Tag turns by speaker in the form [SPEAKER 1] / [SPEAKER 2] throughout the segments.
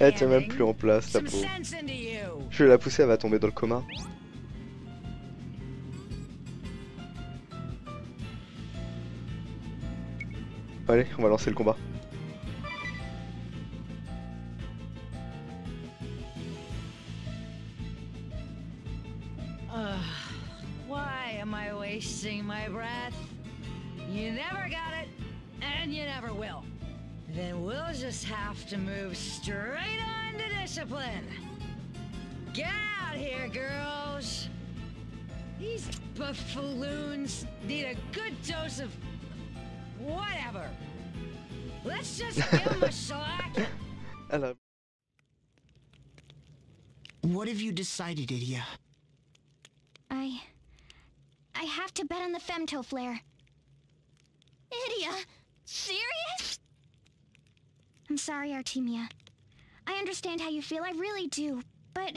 [SPEAKER 1] Elle tient même plus en place, la pauvre. Je vais la pousser, elle va tomber dans le coma. Allez, on va lancer le combat.
[SPEAKER 2] Why am I wasting my breath? You never got it, and you never will. Then we'll just have to move straight on to discipline. Get out here, girls. These buffoons need a good dose of whatever. Let's just give them a slack.
[SPEAKER 3] What have you decided, Idia?
[SPEAKER 4] I have to bet on the femto flare. Idia, serious? I'm sorry, Artemia. I understand how you feel, I really do. But,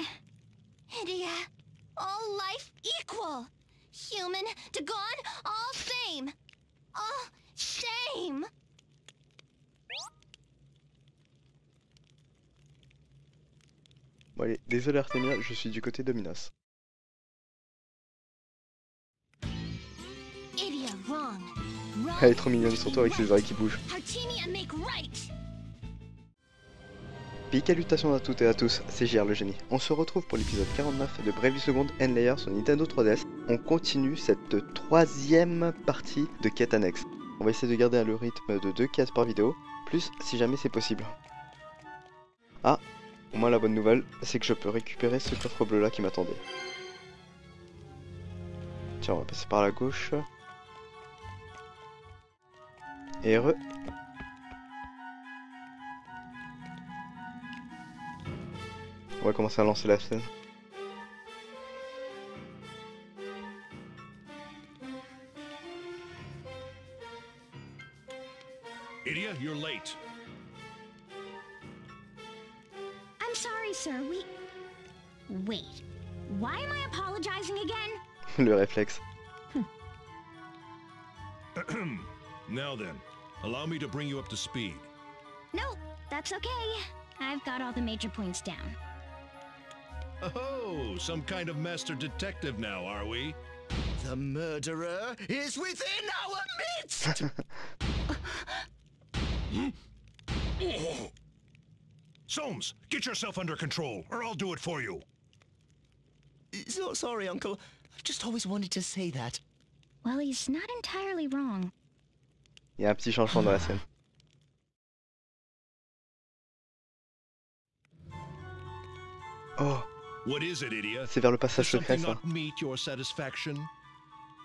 [SPEAKER 4] Idia, all life equal. Human to gone, all same. All same.
[SPEAKER 1] Bon allez, désolé Artemia, je suis du côté de Minos. Elle est trop mignonne, surtout avec ses oreilles qui bougent. Pikalutation à toutes et à tous, c'est JR le génie. On se retrouve pour l'épisode 49 de Brave Seconde and Layer sur Nintendo 3DS. On continue cette troisième partie de Quêtes annexes. On va essayer de garder le rythme de 2 cases par vidéo, plus si jamais c'est possible. Ah, au moins la bonne nouvelle, c'est que je peux récupérer ce coffre bleu là qui m'attendait. Tiens, on va passer par la gauche. Et re. On va commencer à lancer la scène.
[SPEAKER 5] Idia, you're late.
[SPEAKER 4] I'm sorry, sir. Wait. Why am I apologizing again?
[SPEAKER 1] Le réflexe.
[SPEAKER 5] Now then, allow me to bring you up to speed.
[SPEAKER 4] No, that's okay. I've got all the major points down.
[SPEAKER 5] Oh, some kind of master detective now, are we?
[SPEAKER 3] The murderer is within our midst!
[SPEAKER 5] Soames, get yourself under control, or I'll do it for you.
[SPEAKER 3] So sorry, Uncle. I've just always wanted to say that.
[SPEAKER 4] Well, he's not entirely wrong.
[SPEAKER 1] Il y a un petit changement dans la scène. Oh,
[SPEAKER 5] What is it, Idia?
[SPEAKER 1] c'est vers le passage
[SPEAKER 5] Does
[SPEAKER 1] secret
[SPEAKER 5] something
[SPEAKER 1] ça.
[SPEAKER 5] not meet your satisfaction?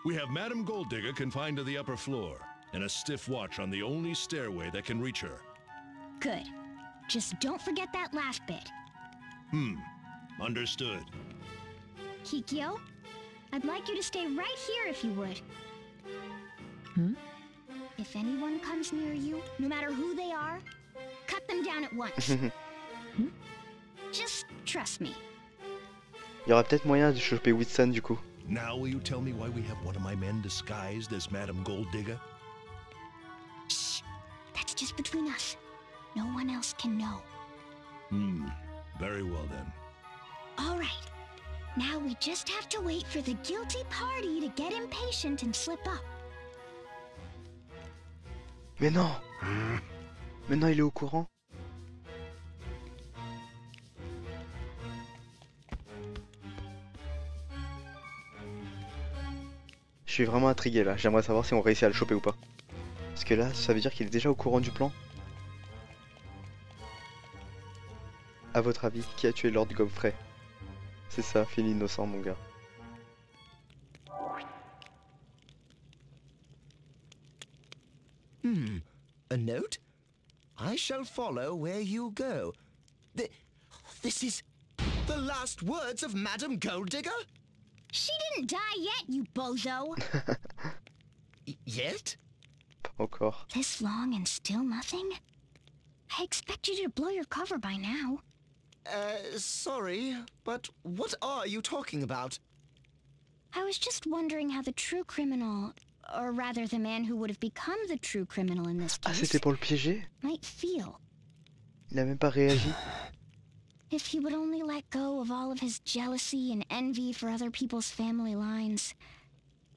[SPEAKER 5] We have Madame Golddigger confined to the upper floor, and a stiff watch on the only stairway that can reach her.
[SPEAKER 4] Good. Just don't forget that last bit.
[SPEAKER 5] Understood.
[SPEAKER 4] Kikyo, I'd like you to stay right here if you would. If anyone comes near you, no matter who they are, cut them down at once. Just trust me.
[SPEAKER 1] Il y aura peut-être moyen de choper Whitson du coup.
[SPEAKER 5] Now will you tell me why we have one of my men disguised as Madame Golddigger?
[SPEAKER 4] Shh. That's just between us. No one else can know.
[SPEAKER 5] Very well then.
[SPEAKER 4] All right. Now we just have to wait for the guilty party to get impatient and slip up.
[SPEAKER 1] Mais non. Mais non, il est au courant. Je suis vraiment intrigué là, j'aimerais savoir si on réussit à le choper ou pas. Parce que là, ça veut dire qu'il est déjà au courant du plan. A votre avis, qui a tué Lord Godfrey? C'est ça, Phil innocent mon gars.
[SPEAKER 3] A note? I shall follow where you go. This is the last words of Madame Golddigger?
[SPEAKER 4] She didn't die yet, you bozo.
[SPEAKER 3] Yet?
[SPEAKER 1] Pas encore.
[SPEAKER 4] This long and still nothing? I expect you to blow your cover by now.
[SPEAKER 3] Sorry, but what are you talking about?
[SPEAKER 4] I was just wondering how the true criminal, or rather the man who would have become the true criminal in this
[SPEAKER 1] Ah,
[SPEAKER 4] case,
[SPEAKER 1] c'était pour le piéger?
[SPEAKER 4] might feel.
[SPEAKER 1] Il a même pas réagi.
[SPEAKER 4] If he would only let go of all of his jealousy and envy for other people's family lines,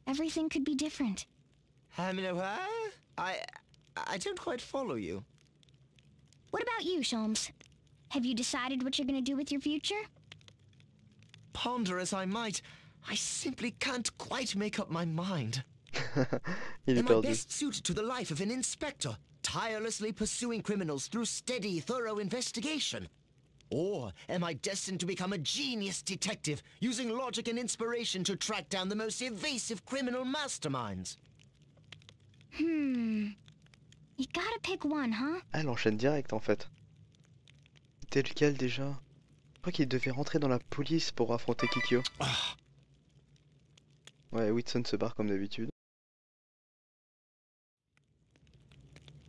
[SPEAKER 4] everything could be different.
[SPEAKER 3] I don't quite follow you.
[SPEAKER 4] What about you, Sholmes? Have you decided what you're gonna do with your future?
[SPEAKER 3] Ponder as I might, I simply can't quite make up my mind.
[SPEAKER 1] Il est
[SPEAKER 3] Am I
[SPEAKER 1] perdu.
[SPEAKER 3] best suited to the life of an inspector, tirelessly pursuing criminals through steady, thorough investigation? Or am I destined to become a genius detective, using logic and inspiration to track down the most evasive criminal masterminds?
[SPEAKER 4] You gotta pick one, huh?
[SPEAKER 1] Ah, elle enchaîne direct en fait. C'était lequel déjà? Je crois qu'il devait rentrer dans la police pour affronter Kikyo. Ouais, Whitson se barre comme d'habitude.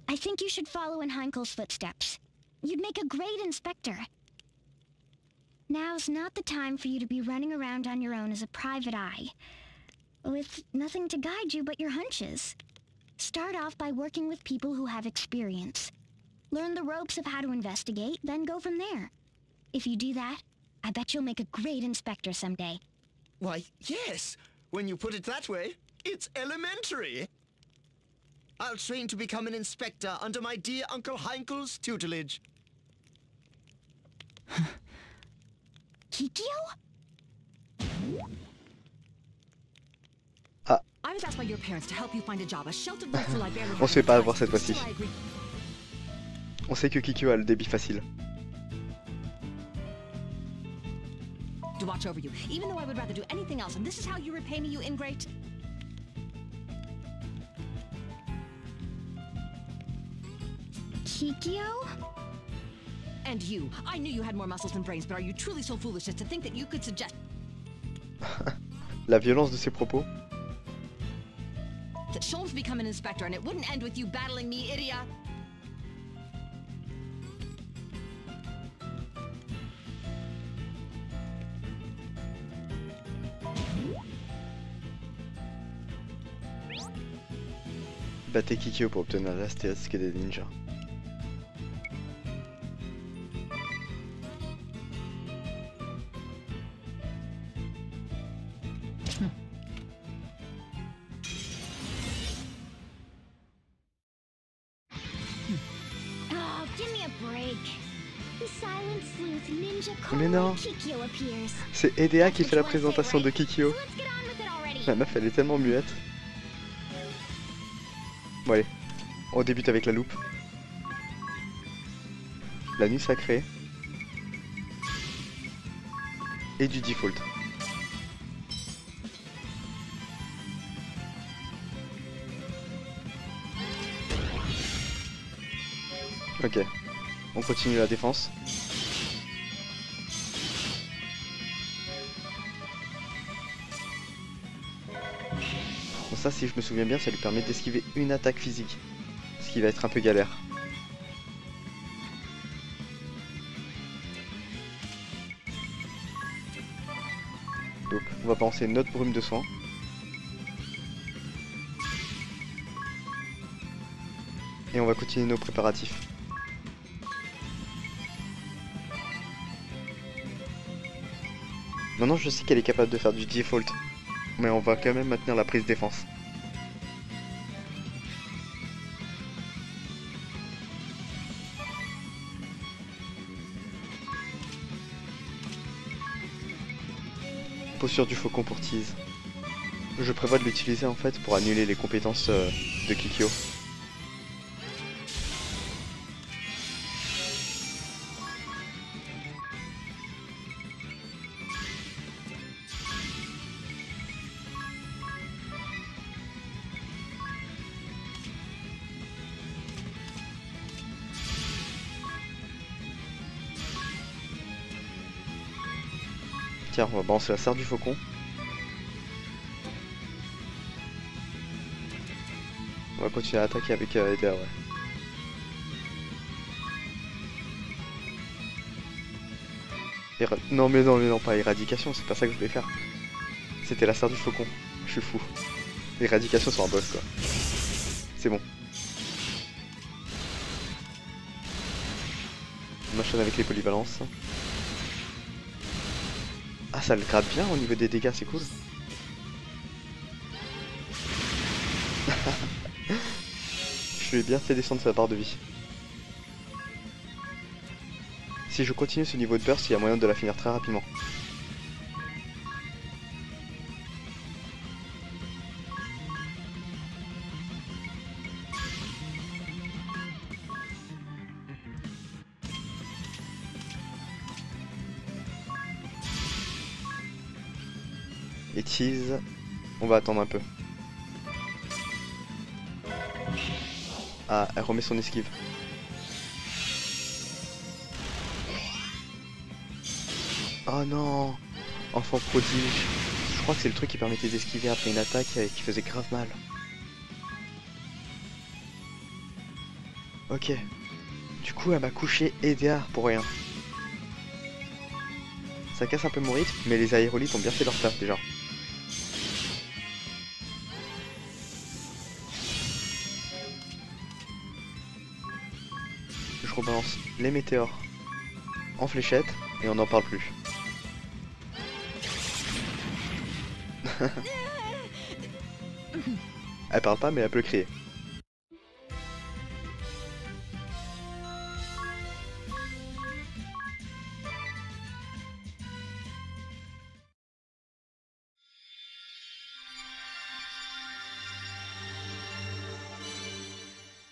[SPEAKER 4] I think you should follow in Heinkel's footsteps. You'd make a great inspector. Now's not the time for you to be running around on your own as a private eye, with nothing to guide you but your hunches. Start off by working with people who have experience. Learn the ropes of how to investigate, then go from there. If you do that, I bet you'll make a great inspector someday.
[SPEAKER 3] Why, yes. When you put it that way, it's elementary. I'll train to become an inspector under my dear Uncle Heinkel's tutelage.
[SPEAKER 4] Kikyo?
[SPEAKER 2] I was asked by your parents to help you find a job, a sheltered life for librarian.
[SPEAKER 1] On se fait pas avoir cette fois-ci. On sait que Kikyo a le débit facile.
[SPEAKER 2] To watch over you, even though I would rather do anything else, and this is how you repay me, you ingrate.
[SPEAKER 4] Kikyo?
[SPEAKER 2] And you. I knew you had more muscles than brains, but are you truly so foolish as to think that you could suggest
[SPEAKER 1] La violence de ses propos.
[SPEAKER 2] that Sholmes become an inspector and it wouldn't end with you battling me, idiot?
[SPEAKER 1] Battez Kikyo pour obtenir l'astérisque des ninjas.
[SPEAKER 4] Oh, give me a break. The silent sleuth ninja
[SPEAKER 1] Mais non.
[SPEAKER 4] Kikyo appears.
[SPEAKER 1] C'est EDA qui fait la présentation de Kikyo.
[SPEAKER 4] So let's get on with it already.
[SPEAKER 1] La meuf elle est tellement muette. Bon allez, on débute avec la loupe. La nuit sacrée. Et du default. Ok, on continue la défense. Bon ça si je me souviens bien ça lui permet d'esquiver une attaque physique. Ce qui va être un peu galère. Donc on va balancer notre brume de soin. Et on va continuer nos préparatifs. Maintenant je sais qu'elle est capable de faire du default. Mais on va quand même maintenir la prise défense. Posture du faucon pour tease. Je prévois de l'utiliser en fait pour annuler les compétences de Kikyo. Tiens, on va balancer la serre du faucon. On va continuer à attaquer avec Eder, ouais. Non mais non, pas éradication, c'est pas ça que je voulais faire. C'était la serre du faucon, je suis fou. Éradication sur un boss quoi. C'est bon. Machin avec les polyvalences. Ah, ça le gratte bien au niveau des dégâts, c'est cool. Je lui ai bien fait descendre sa barre de vie. Si je continue ce niveau de burst, il y a moyen de la finir très rapidement. Et tease, on va attendre un peu. Ah, elle remet son esquive. Oh non, enfant prodige. Je crois que c'est le truc qui permettait d'esquiver après une attaque et qui faisait grave mal. Ok. Du coup, elle m'a couché EDR pour rien. Ça casse un peu mon rythme, mais les aérolithes ont bien fait leur taf déjà. Je rebalance les météores en fléchette et on n'en parle plus. Elle parle pas mais elle peut crier.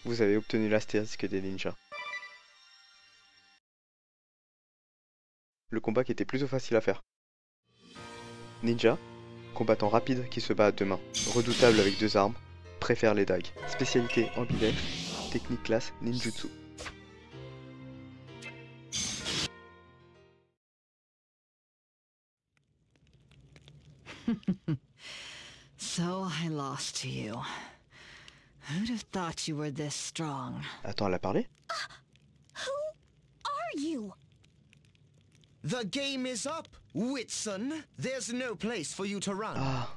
[SPEAKER 1] Vous avez obtenu l'astérisque des ninjas. Le combat qui était plutôt facile à faire. Ninja, combattant rapide qui se bat à deux mains, redoutable avec deux armes, préfère les dagues. Spécialité ambidextre, technique classe ninjutsu.
[SPEAKER 2] So I lost to you. Who'd have thought you were this strong?
[SPEAKER 1] Attends, elle a parlé?
[SPEAKER 4] Who are you?
[SPEAKER 3] The game is up, Whitson. There's no place for you to run.
[SPEAKER 1] Ah,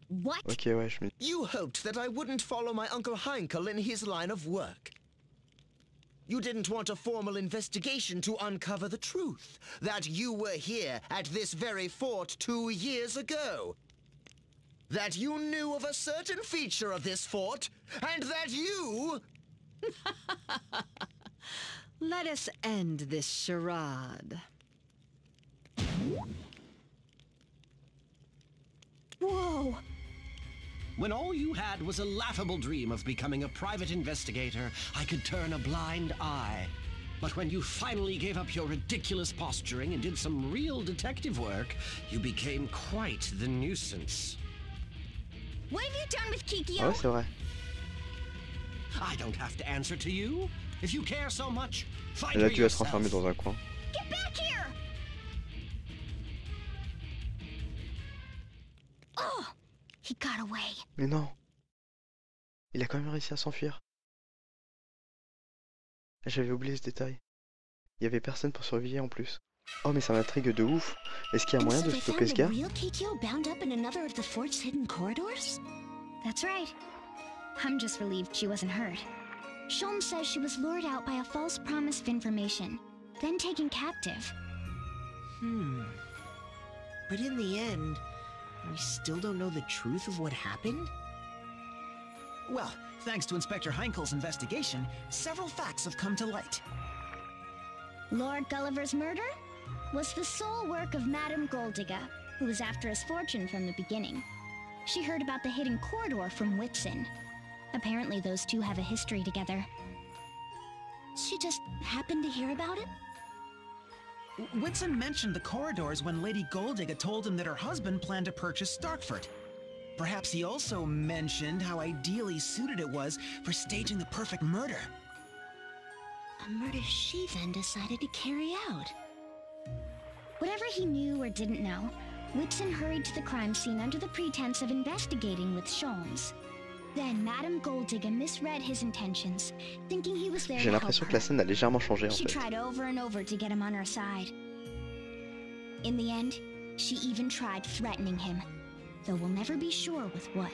[SPEAKER 4] What?
[SPEAKER 1] ok, ouais, je me...
[SPEAKER 3] You hoped that I wouldn't follow my Uncle Heinkel in his line of work. You didn't want a formal investigation to uncover the truth, that you were here at this very fort 2 years ago. That you knew of a certain feature of this fort, and that you...
[SPEAKER 2] Let us end this charade.
[SPEAKER 4] Whoa!
[SPEAKER 6] When all you had was a laughable dream of becoming a private investigator, I could turn a blind eye. But when you finally gave up your ridiculous posturing and did some real detective work, you became quite the nuisance.
[SPEAKER 4] What have you done with
[SPEAKER 1] Ah
[SPEAKER 4] Kikyo?
[SPEAKER 1] ouais, c'est vrai.
[SPEAKER 6] I don't have to answer to you. If you care so much, find
[SPEAKER 1] Elle a
[SPEAKER 6] her
[SPEAKER 1] dû être enfermée
[SPEAKER 6] yourself.
[SPEAKER 1] dans un coin.
[SPEAKER 4] Get back here! Oh! He got away.
[SPEAKER 1] Mais non. Il a quand même réussi à s'enfuir. J'avais oublié ce détail. Il y avait personne pour surveiller en plus. Oh mais ça m'intrigue de ouf. Est-ce qu'il y a moyen de stopper ce gars?
[SPEAKER 4] real Kikyo bound up in another of the fort's hidden corridors? That's right. I'm just relieved she wasn't hurt. Shulm says she was lured out by a false promise of information, then taken captive.
[SPEAKER 3] But in the end, we still don't know the truth of what happened?
[SPEAKER 7] Well, thanks to Inspector Heinkel's investigation, several facts have come to light.
[SPEAKER 4] Lord Gulliver's murder was the sole work of Madame Goldigga, who was after his fortune from the beginning. She heard about the hidden corridor from Whitson. Apparently those two have a history together. She just happened to hear about it?
[SPEAKER 7] Whitson mentioned the corridors when Lady Goldigga told him that her husband planned to purchase Starkford. Perhaps he also mentioned how ideally suited it was for staging the perfect murder.
[SPEAKER 4] A murder she then decided to carry out. Whatever he knew or didn't know, Whitson hurried to the crime scene under the pretense of investigating with Sholmes. Then Madame Goldigga misread his intentions, thinking he was there
[SPEAKER 1] J'ai
[SPEAKER 4] to help
[SPEAKER 1] l'impression que
[SPEAKER 4] her.
[SPEAKER 1] la scène a légèrement changé en
[SPEAKER 4] She
[SPEAKER 1] fait.
[SPEAKER 4] tried over and over to get him on her side. In the end, she even tried threatening him, though we'll never be sure with what.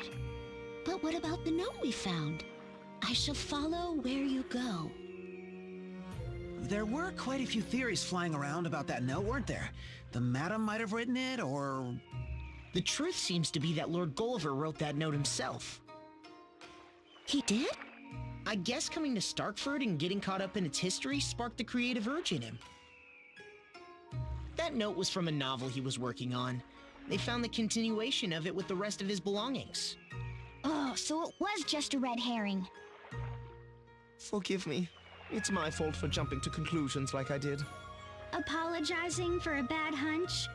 [SPEAKER 4] But what about the note we found? I shall follow where you go.
[SPEAKER 7] There were quite a few theories flying around about that note, weren't there? The madam might have written it, or...
[SPEAKER 3] The truth seems to be that Lord Gulliver wrote that note himself. He did? I guess coming to Starkford and getting caught up in its history sparked the creative urge in him. That note was from a novel he was working on. They found the continuation of it with the rest of his belongings.
[SPEAKER 4] Oh, so it was just a red herring.
[SPEAKER 3] Forgive me. It's my fault for jumping to conclusions like I did.
[SPEAKER 4] Apologizing for a bad hunch?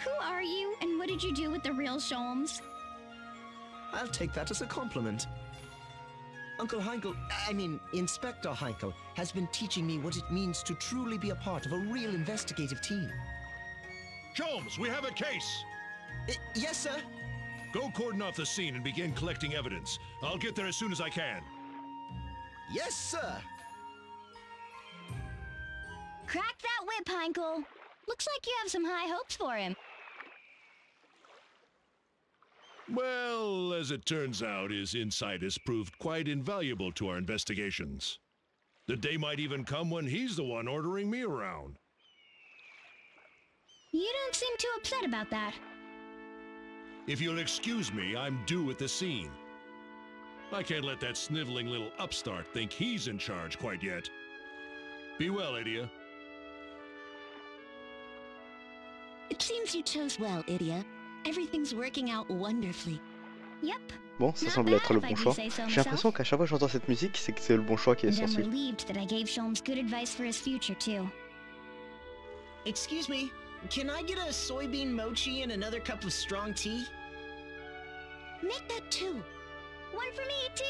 [SPEAKER 4] Who are you, and what did you do with the real Sholmes?
[SPEAKER 3] I'll take that as a compliment. Inspector Heinkel has been teaching me what it means to truly be a part of a real investigative team.
[SPEAKER 5] Sholmes, we have a case!
[SPEAKER 3] Yes, sir.
[SPEAKER 5] Go cordon off the scene and begin collecting evidence. I'll get there as soon as I can.
[SPEAKER 3] Yes, sir.
[SPEAKER 4] Crack that whip, Heinkel. Looks like you have some high hopes for him.
[SPEAKER 5] Well, as it turns out, his insight has proved quite invaluable to our investigations. The day might even come when he's the one ordering me around.
[SPEAKER 4] You don't seem too upset about that.
[SPEAKER 5] If you'll excuse me, I'm due at the scene. I can't let that sniveling little upstart think he's in charge quite yet. Be well, Idia.
[SPEAKER 8] It seems you chose well, Idia. Everything's working out wonderfully.
[SPEAKER 4] Yep.
[SPEAKER 1] Bon, ça semble être le bon choix. J'ai l'impression qu'à chaque fois que j'entends cette musique, c'est que c'est le bon choix qui est
[SPEAKER 4] And I'm
[SPEAKER 1] sorti.
[SPEAKER 4] relieved that I gave Sholmes good advice for his future, too.
[SPEAKER 3] Excuse me, can I get a soybean mochi and another cup of strong tea?
[SPEAKER 8] Make that 2.
[SPEAKER 4] One for me, too.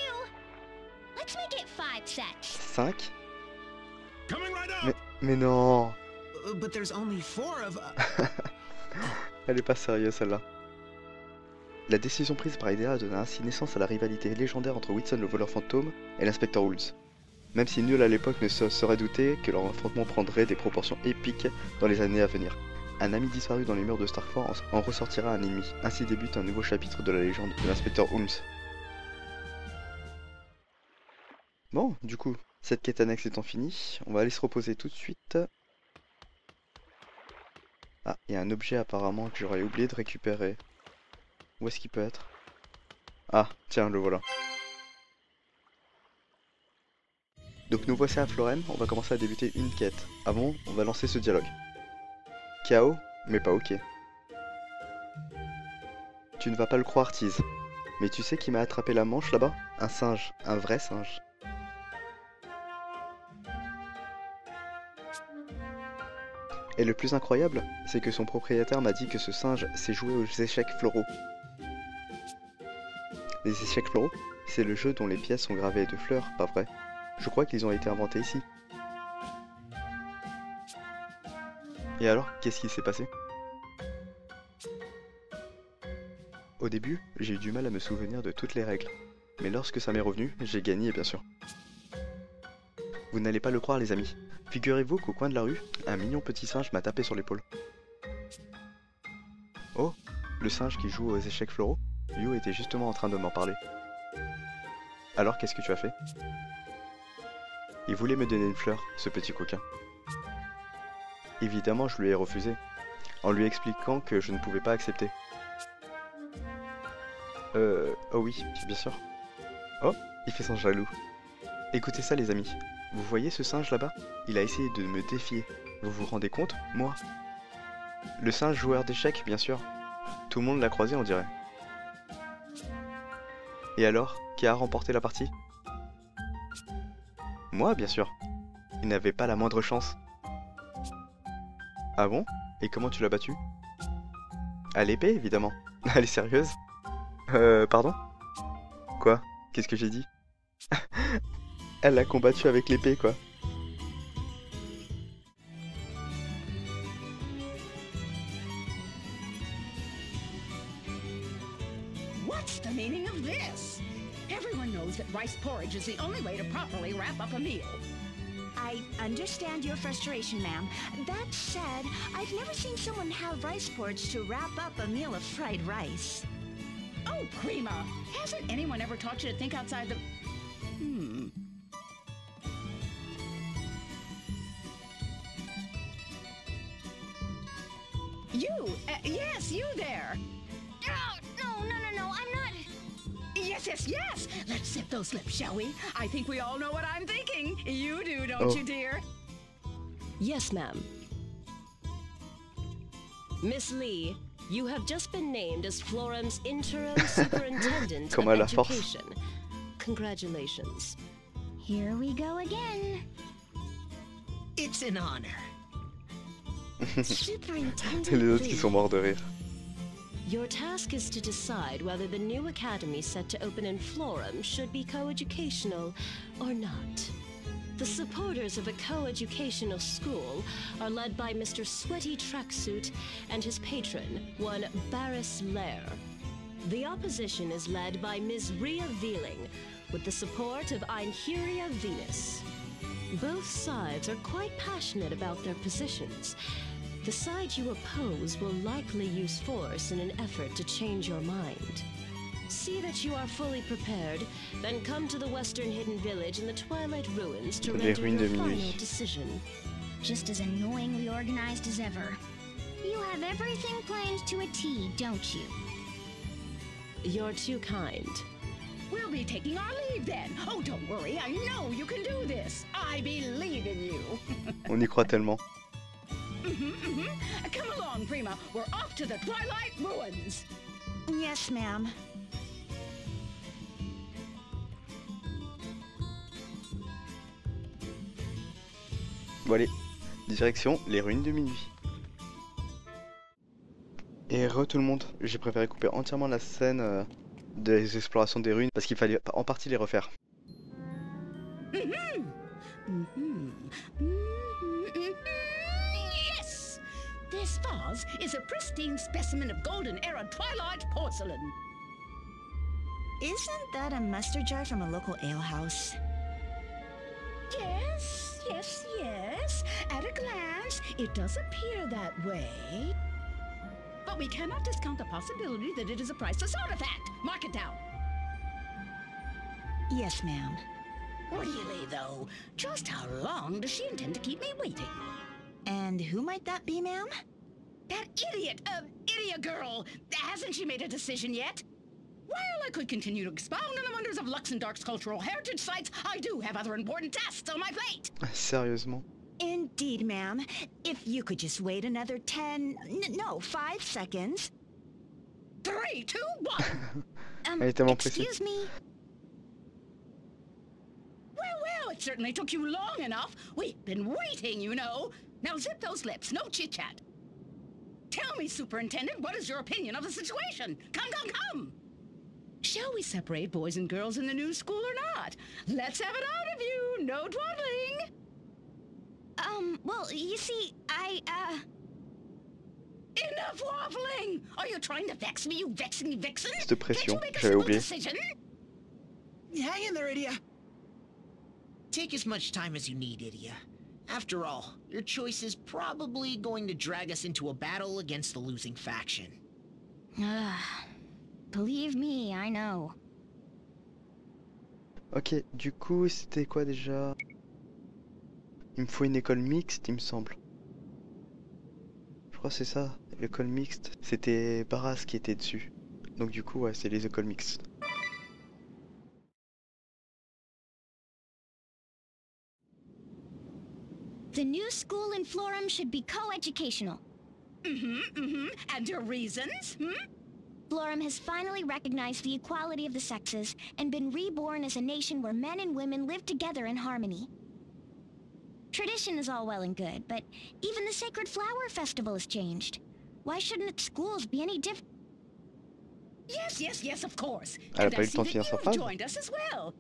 [SPEAKER 4] Let's make it 5 sets.
[SPEAKER 1] 5?
[SPEAKER 5] Coming right up!
[SPEAKER 1] Mais non!
[SPEAKER 7] But there's only 4 of...
[SPEAKER 1] Elle est pas sérieuse celle-là. La décision prise par Idea donna ainsi naissance à la rivalité légendaire entre Whitson le voleur fantôme et l'inspecteur Woods. Même si nul à l'époque ne se serait douté que leur affrontement prendrait des proportions épiques dans les années à venir. Un ami disparu dans les murs de Starkford en ressortira un ennemi. Ainsi débute un nouveau chapitre de la légende de l'inspecteur Holmes. Bon, du coup, cette quête annexe étant finie, on va aller se reposer tout de suite. Ah, il y a un objet apparemment que j'aurais oublié de récupérer. Où est-ce qu'il peut être? Ah, tiens, le voilà. Donc nous voici à Florem, on va commencer à débuter une quête. Avant, on va lancer ce dialogue. Chaos, mais pas ok. Tu ne vas pas le croire, Tease. Mais tu sais qui m'a attrapé la manche là-bas? Un singe, un vrai singe. Et le plus incroyable, c'est que son propriétaire m'a dit que ce singe sait jouer aux échecs floraux. Les échecs floraux, c'est le jeu dont les pièces sont gravées de fleurs, pas vrai? Je crois qu'ils ont été inventés ici. Et alors, qu'est-ce qui s'est passé? Au début, j'ai eu du mal à me souvenir de toutes les règles. Mais lorsque ça m'est revenu, j'ai gagné bien sûr. Vous n'allez pas le croire les amis. Figurez-vous qu'au coin de la rue, un mignon petit singe m'a tapé sur l'épaule. Oh, le singe qui joue aux échecs floraux? Yu était justement en train de m'en parler. Alors qu'est-ce que tu as fait? Il voulait me donner une fleur, ce petit coquin. Évidemment, je lui ai refusé, en lui expliquant que je ne pouvais pas accepter. Oh oui, bien sûr. Oh, il fait son jaloux. Écoutez ça les amis, vous voyez ce singe là-bas? Il a essayé de me défier. Vous vous rendez compte? Moi? Le singe joueur d'échecs, bien sûr. Tout le monde l'a croisé on dirait. Et alors, qui a remporté la partie? Moi, bien sûr. Il n'avait pas la moindre chance. Ah bon? Et comment tu l'as battu? À l'épée, évidemment. Elle est sérieuse? Pardon? Quoi? Qu'est-ce que j'ai dit? Elle l'a combattu avec l'épée, quoi.
[SPEAKER 9] What's the meaning of this? Everyone knows that rice porridge is the only way to properly wrap up a meal.
[SPEAKER 10] I understand your frustration, ma'am. That said, I've never seen someone have rice porridge to wrap up a meal of fried rice.
[SPEAKER 9] Oh, Prima! Hasn't anyone ever taught you to think outside the... Yes, you there.
[SPEAKER 4] No, I'm not.
[SPEAKER 9] Yes. Let's zip those lips, shall we? I think we all know what I'm thinking. You do, don't you, dear?
[SPEAKER 11] Yes, ma'am. Miss Lee, you have just been named as Florum's interim superintendent of education. Congratulations.
[SPEAKER 4] Here we go again.
[SPEAKER 3] It's an honor.
[SPEAKER 11] Superintendent
[SPEAKER 1] Les autres qui
[SPEAKER 11] Lee.
[SPEAKER 1] sont morts de rire.
[SPEAKER 11] Your task is to decide whether the new academy set to open in Florum should be coeducational or not. The supporters of a coeducational school are led by Mr. Sweaty Tracksuit and his patron, one Barris LIRE. The opposition is led by Ms. Rhea Veeling, with the support of Einheria Venus. Both sides are quite passionate about their positions. The side you oppose will likely use force in an effort to change your mind. See that you are fully prepared, then come to the Western Hidden Village in the Twilight Ruins to
[SPEAKER 1] Les
[SPEAKER 11] render
[SPEAKER 1] ruines
[SPEAKER 11] your
[SPEAKER 1] de
[SPEAKER 11] final
[SPEAKER 1] minuit.
[SPEAKER 11] decision.
[SPEAKER 4] Just as annoyingly organized as ever. You have everything planned to a T, don't you?
[SPEAKER 11] You're too kind.
[SPEAKER 9] We'll be taking our leave then. Oh, don't worry. I know you can do this. I believe in you.
[SPEAKER 1] On y croit tellement.
[SPEAKER 9] Come along, Prima. We're off to the Twilight Ruins.
[SPEAKER 10] Yes, ma'am.
[SPEAKER 1] Bon allez, direction les ruines de minuit. Et tout le monde, j'ai préféré couper entièrement la scène des explorations des ruines parce qu'il fallait en partie les refaire.
[SPEAKER 9] Yes! This vase is a pristine specimen of Golden Era Twilight porcelain.
[SPEAKER 10] Isn't that a mustard jar from a local alehouse?
[SPEAKER 9] Yes. At a glance, it does appear that way. But we cannot discount the possibility that it is a priceless artifact. Mark it down.
[SPEAKER 10] Yes, ma'am.
[SPEAKER 9] Really, though, just how long does she intend to keep me waiting?
[SPEAKER 10] And who might that be, ma'am?
[SPEAKER 9] That idiot girl! Hasn't she made a decision yet? While I could continue to expound on the wonders of Luxembourg's cultural heritage sites, I do have other important tasks on my plate.
[SPEAKER 1] Sérieusement.
[SPEAKER 10] Indeed, ma'am. If you could just wait another 5 seconds.
[SPEAKER 9] 3, 2, 1.
[SPEAKER 1] Elle est tellement pressée.
[SPEAKER 4] Excuse me.
[SPEAKER 9] Well, it certainly took you long enough. We've been waiting, you know. Now zip those lips, no chit-chat. Tell me, Superintendent, what is your opinion of the situation? Come! Shall we separate boys and girls in the new school or not? Let's have it out of you, no dawdling.
[SPEAKER 4] Well, you see,
[SPEAKER 9] Enough waffling! Are you trying to vex me, you vexing vixen?
[SPEAKER 1] Cette pression,
[SPEAKER 9] Can't you make a
[SPEAKER 1] j'avais
[SPEAKER 9] simple
[SPEAKER 1] oublié.
[SPEAKER 9] decision?
[SPEAKER 3] Hang in there, Idia. Take as much time as you need, Idia. After all, your choice is probably going to drag us into a battle against the losing faction.
[SPEAKER 4] Believe me, I know.
[SPEAKER 1] Ok, du coup, c'était quoi déjà? Il me faut une école mixte, il me semble. Je crois que c'est ça, l'école mixte. C'était Barras qui était dessus. Donc du coup, ouais, c'est les écoles mixtes.
[SPEAKER 4] The new school in Florum should be co-educational.
[SPEAKER 9] And your reasons?
[SPEAKER 4] Florum has finally recognized the equality of the sexes and been reborn as a nation where men and women live together in harmony. Tradition is all well and good, but even the Sacred Flower Festival has changed. Why shouldn't schools be any different?
[SPEAKER 9] Yes, of course.
[SPEAKER 1] Elle a
[SPEAKER 9] And
[SPEAKER 1] pas
[SPEAKER 9] I
[SPEAKER 1] eu le
[SPEAKER 9] see
[SPEAKER 1] temps de
[SPEAKER 9] that
[SPEAKER 1] finir sa
[SPEAKER 9] you've
[SPEAKER 1] phrase.
[SPEAKER 9] joined us as well.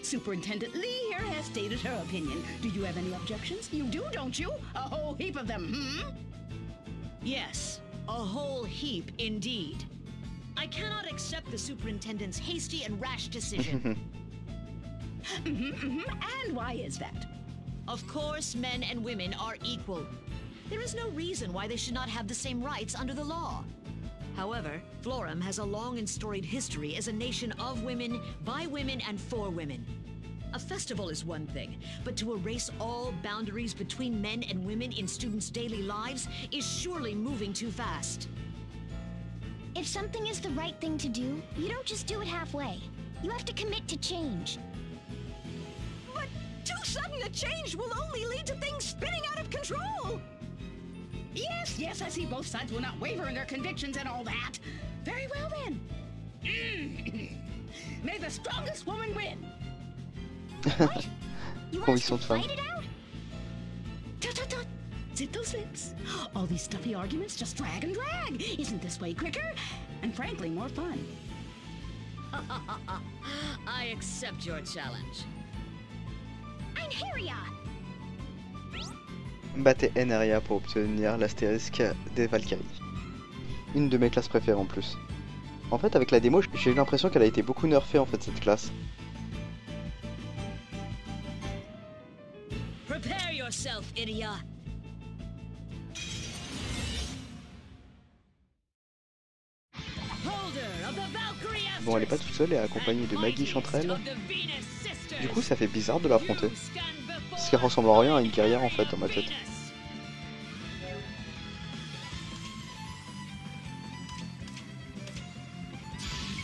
[SPEAKER 9] Superintendent Lee here has stated her opinion. Do you have any objections? You do, don't you? A whole heap of them,
[SPEAKER 12] Yes, a whole heap indeed. I cannot accept the superintendent's hasty and rash decision.
[SPEAKER 9] And why is that?
[SPEAKER 12] Of course, men and women are equal. There is no reason why they should not have the same rights under the law. However, Florum has a long and storied history as a nation of women, by women, and for women. A festival is one thing, but to erase all boundaries between men and women in students' daily lives is surely moving too fast.
[SPEAKER 4] If something is the right thing to do, you don't just do it halfway. You have to commit to change.
[SPEAKER 9] But too sudden a change will only lead to things spinning out of control. Yes, I see both sides will not waver in their convictions and all that. Very well then. May the strongest woman win.
[SPEAKER 4] What? You want us to
[SPEAKER 1] Conviction de femme.
[SPEAKER 4] fight it out?
[SPEAKER 9] Tut. Zip those lips. All these stuffy arguments just drag and drag. Isn't this way quicker? And frankly, more fun.
[SPEAKER 12] I accept your challenge.
[SPEAKER 4] Einheria!
[SPEAKER 1] Battez Eneria pour obtenir l'astérisque des Valkyries. Une de mes classes préférées en plus. En fait, avec la démo, j'ai eu l'impression qu'elle a été beaucoup nerfée en fait cette classe.
[SPEAKER 12] Prepare yourself, Idia.
[SPEAKER 1] Bon, elle est pas toute seule, elle est accompagnée de Maggie Chanterelle. Du coup, ça fait bizarre de l'affronter. Parce qu'elle ressemble en rien à une guerrière en fait dans ma tête.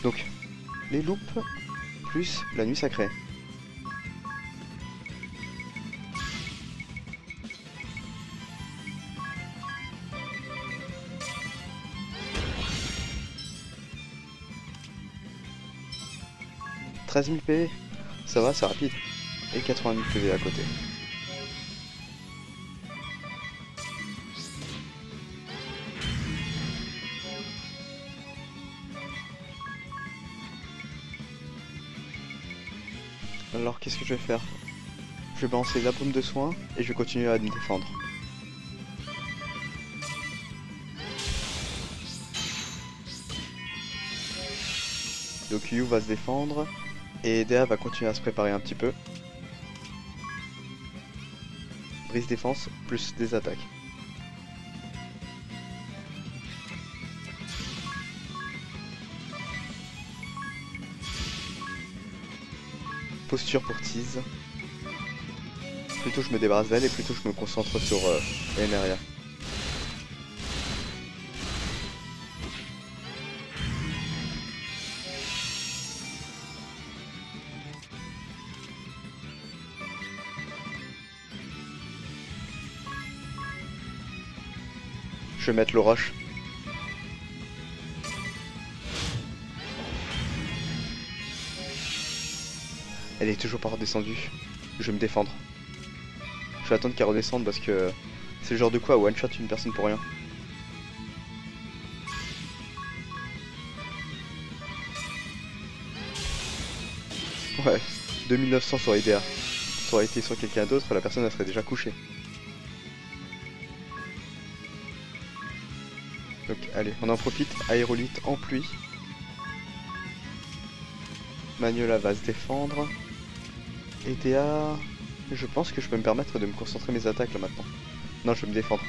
[SPEAKER 1] Donc, les loupes plus la nuit sacrée. « 13 000 PV, ça va, c'est rapide. Et 80 000 PV à côté. Alors qu'est-ce que je vais faire? Je vais balancer la bombe de soin et je vais continuer à me défendre. Donc Yu va se défendre et Edea va continuer à se préparer un petit peu. Brise défense plus des attaques. Posture pour tease. Plutôt je me débarrasse d'elle et plutôt je me concentre sur Eneria. Je vais mettre l'orage. Elle est toujours pas redescendue. Je vais me défendre. Je vais attendre qu'elle redescende parce que c'est le genre de quoi one shot une personne pour rien. Ouais, 2900 sur Edea. Ça aurait été sur quelqu'un d'autre, la personne elle serait déjà couchée. Donc allez, on en profite, aérolite en pluie. Magnola va se défendre. Edea, je pense que je peux me permettre de me concentrer mes attaques là maintenant. Non, je vais me défendre.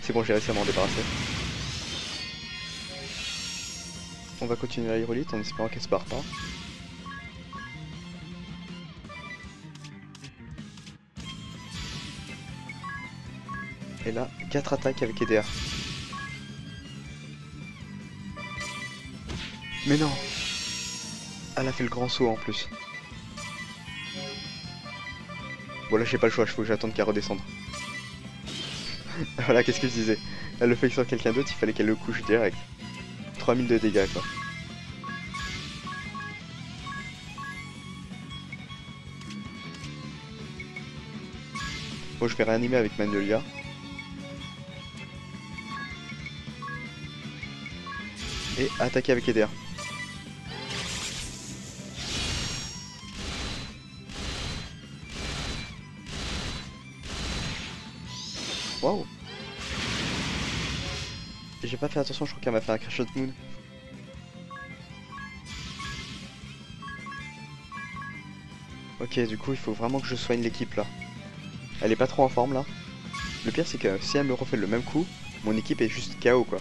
[SPEAKER 1] C'est bon, j'ai réussi à m'en débarrasser. On va continuer l'aérolite en espérant qu'elle se barre pas. Et là, 4 attaques avec Edea. Mais non! Elle a fait le grand saut en plus. Bon là j'ai pas le choix, il faut que j'attende qu'elle redescende. Voilà, qu'est-ce que je disais? Elle le fait sur quelqu'un d'autre, il fallait qu'elle le couche direct. 3000 de dégâts quoi. Bon, je vais réanimer avec Magnolia. Et attaquer avec Edea. Waouh. J'ai pas fait attention, je crois qu'elle m'a fait un crash out moon. Ok, du coup il faut vraiment que je soigne l'équipe là. Elle est pas trop en forme là. Le pire c'est que si elle me refait le même coup, mon équipe est juste KO quoi.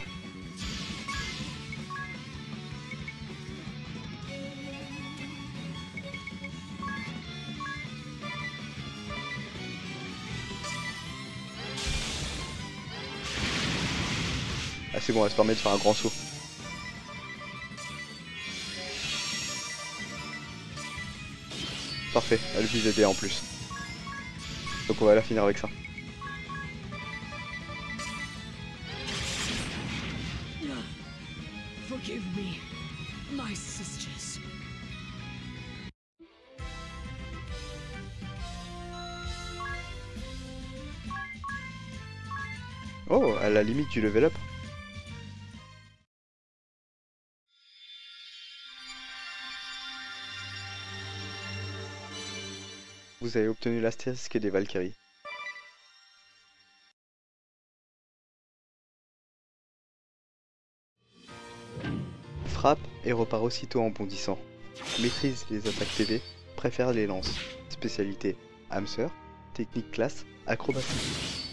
[SPEAKER 1] Ah c'est bon, elle se permet de faire un grand saut. Parfait, elle vise aider en plus. Donc on va la finir avec ça.
[SPEAKER 12] Forgive me, my sisters.
[SPEAKER 1] Oh, à la limite du level up. Vous avez obtenu l'astérisque des Valkyries. Frappe et repart aussitôt en bondissant. Maîtrise les attaques PV, préfère les lances. Spécialité hamster, technique classe, acrobatie.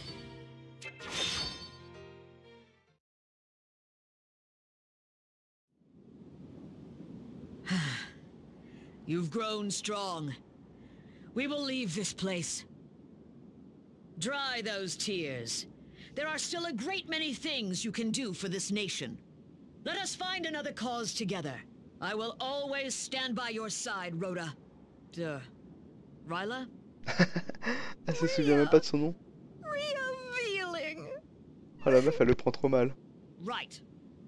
[SPEAKER 12] You've grown strong. We will leave this place. Dry those tears. There are still a great many things you can do for this nation. Let us find another cause together. I will always stand by your side, Rhoda. Ryla?
[SPEAKER 1] Elle se souvient même pas de son nom.
[SPEAKER 10] Revealing.
[SPEAKER 1] Oh la meuf, elle le prend trop mal.
[SPEAKER 12] Right.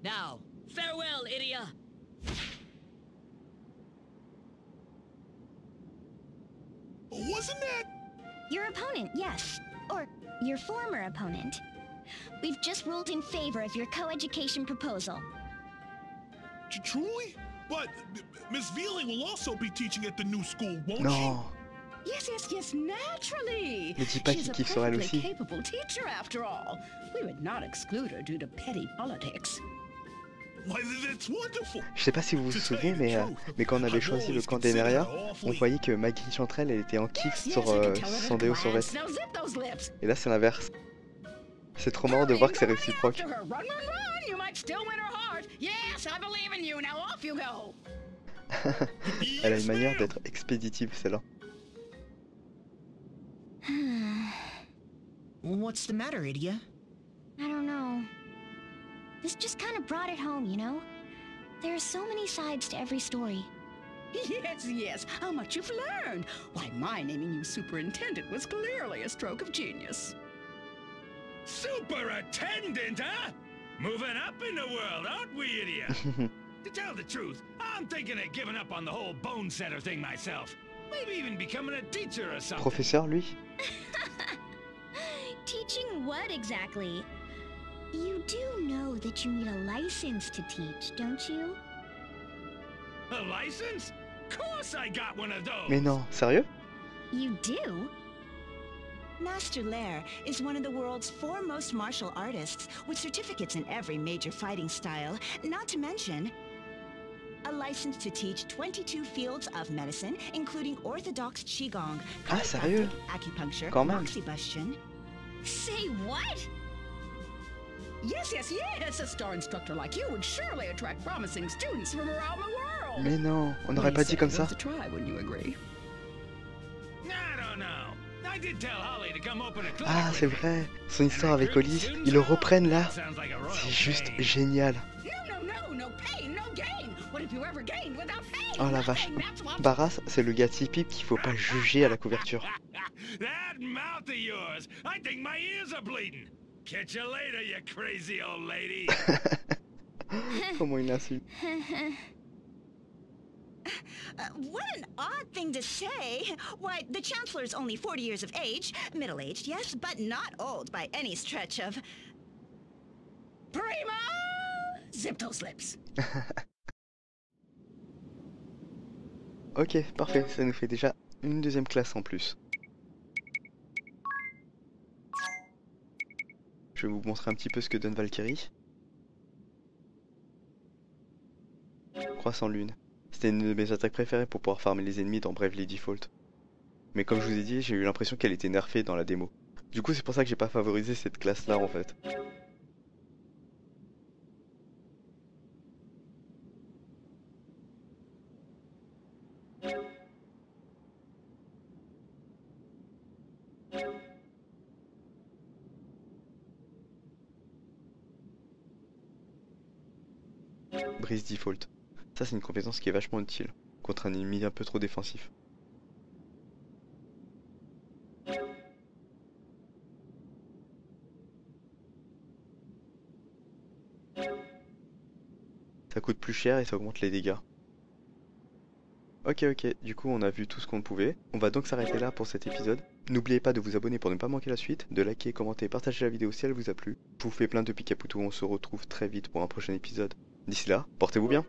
[SPEAKER 12] Now, farewell, Idia.
[SPEAKER 5] Wasn't that...
[SPEAKER 4] Your opponent, yes. Or your former opponent. We've just ruled in favor of your co-education proposal.
[SPEAKER 5] Truly? But Miss Veeiling will also be teaching at the new school, won't
[SPEAKER 1] Non.
[SPEAKER 9] Yes, yes, yes, naturally.
[SPEAKER 1] Ne dis pas
[SPEAKER 9] She's
[SPEAKER 1] qu'il
[SPEAKER 9] a
[SPEAKER 1] kiffe sur elle
[SPEAKER 9] perfectly
[SPEAKER 1] aussi.
[SPEAKER 9] capable teacher, after all. We would not exclude her due to petty politics.
[SPEAKER 5] she? Why, that's wonderful.
[SPEAKER 1] Je sais pas si vous vous souvenez, mais quand on avait choisi le camp des Neria, on voyait que Maggie Chanterelle elle était en kiff sur son déo sur veste.
[SPEAKER 9] Now zip those lips.
[SPEAKER 1] Et là c'est l'inverse. C'est trop marrant de voir que c'est réciproque.
[SPEAKER 9] After her. Run, run, run. You might still win her heart. Yes, I believe in you. Now off you go.
[SPEAKER 1] Elle a une manière d'être expéditive celle-là.
[SPEAKER 7] What's the matter, Idia?
[SPEAKER 4] I don't know. This just kind of brought it home, you know? There are so many sides to every story.
[SPEAKER 9] Yes, yes. How much you've learned. Why, my naming you superintendent was clearly a stroke of genius.
[SPEAKER 13] Superintendent, huh? Moving up in the world, aren't we, idiot? To tell the truth, I'm thinking of giving up on the whole bone setter thing myself. Maybe even becoming a teacher or something.
[SPEAKER 1] Professeur, lui?
[SPEAKER 4] Teaching what exactly? You do know that you need a license to teach, don't you?
[SPEAKER 13] A license? Of course I got one of those.
[SPEAKER 1] Mais non, sérieux?
[SPEAKER 4] You do?
[SPEAKER 10] Master LIRE is one of the world's foremost martial artists, with certificates in every major fighting style, not to mention a license to teach 22 fields of medicine, including orthodox qigong,
[SPEAKER 1] Ah, sérieux?
[SPEAKER 10] acupuncture,
[SPEAKER 1] Quand même.
[SPEAKER 10] moxibustion.
[SPEAKER 4] Say what?
[SPEAKER 9] Yes, yes, yes. A star instructor like you would surely attract promising students from around the world.
[SPEAKER 1] Mais non, on n'aurait pas dit comme ça.
[SPEAKER 9] Worth a try, wouldn't you agree?
[SPEAKER 13] I don't know. I did tell Holly to come open a clinic
[SPEAKER 1] Ah,
[SPEAKER 13] with
[SPEAKER 1] c'est
[SPEAKER 13] me.
[SPEAKER 1] vrai. Son histoire avec Holly, ils le reprennent là.
[SPEAKER 13] Sounds like a royal
[SPEAKER 1] C'est juste
[SPEAKER 13] pain.
[SPEAKER 1] génial.
[SPEAKER 9] No pain, no gain. What have you ever gained without pain?
[SPEAKER 1] Oh la vache.
[SPEAKER 9] Nothing, that's what-
[SPEAKER 1] Barras, c'est le gars typique qu'il faut pas juger à la couverture.
[SPEAKER 13] That mouth of yours, I think my ears are bleeding. Catch you later, you crazy old lady.
[SPEAKER 1] Comment il l'insulte.
[SPEAKER 10] What an odd thing to say. Why, the Chancellor's only 40 years of age, middle-aged, yes, but not old by any stretch of...
[SPEAKER 9] Prima! Zip those lips.
[SPEAKER 1] Ok, parfait, ça nous fait déjà une deuxième classe en plus. Je vais vous montrer un petit peu ce que donne Valkyrie. Croissant lune. C'était une de mes attaques préférées pour pouvoir farmer les ennemis dans Bravely Default. Mais comme je vous ai dit, j'ai eu l'impression qu'elle était nerfée dans la démo. Du coup c'est pour ça que j'ai pas favorisé cette classe là en fait. Brise default. Ça c'est une compétence qui est vachement utile contre un ennemi un peu trop défensif. Ça coûte plus cher et ça augmente les dégâts. Ok, du coup on a vu tout ce qu'on pouvait. On va donc s'arrêter là pour cet épisode. N'oubliez pas de vous abonner pour ne pas manquer la suite, de liker, commenter, partager la vidéo si elle vous a plu. Je vous fais plein de Pikaputou, on se retrouve très vite pour un prochain épisode. D'ici là, portez-vous bien.